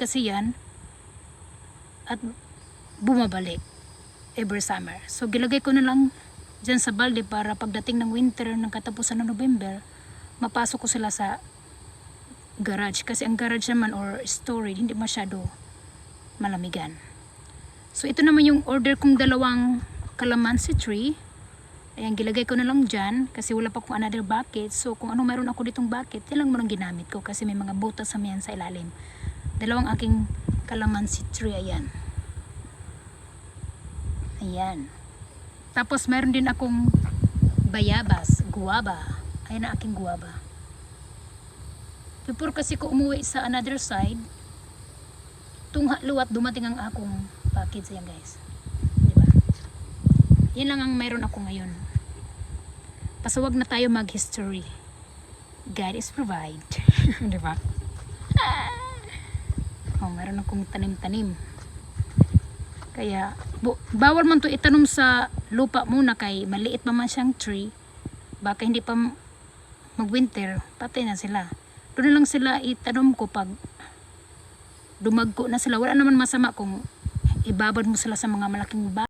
kasi yan at bumabalik every summer. So gilagay ko na lang dyan sa balde para pagdating ng winter ng katapusan ng November, mapasok ko sila sa garage. Kasi ang garage naman or storage, hindi masyado malamigan. So ito naman yung order kong dalawang calamansi tree. Ayan, gilagay ko na lang dyan kasi wala pa akong another bucket. So kung ano meron ako ditong bucket, yan lang mo lang ginamit ko kasi may mga butas sa yan sa ilalim. Dalawang aking calamansi tree, ayan. Ayan. Tapos meron din akong bayabas, guava. Ayan na aking guava. Before kasi ko umuwi sa another side, tungha luwat dumating ang akong package. Ayan guys. Diba? Yan lang ang meron ako ngayon. Pasawag na tayo mag-history. God is provide. Diba? Oh, meron akong tanim-tanim. Kaya, bawal man to itanom sa lupa muna kay maliit pa man siyang tree. Baka hindi pa mag-winter, patay na sila. Doon na lang sila itanom ko pag dumagko na sila. Wala naman masama kung ibabad mo sila sa mga malaking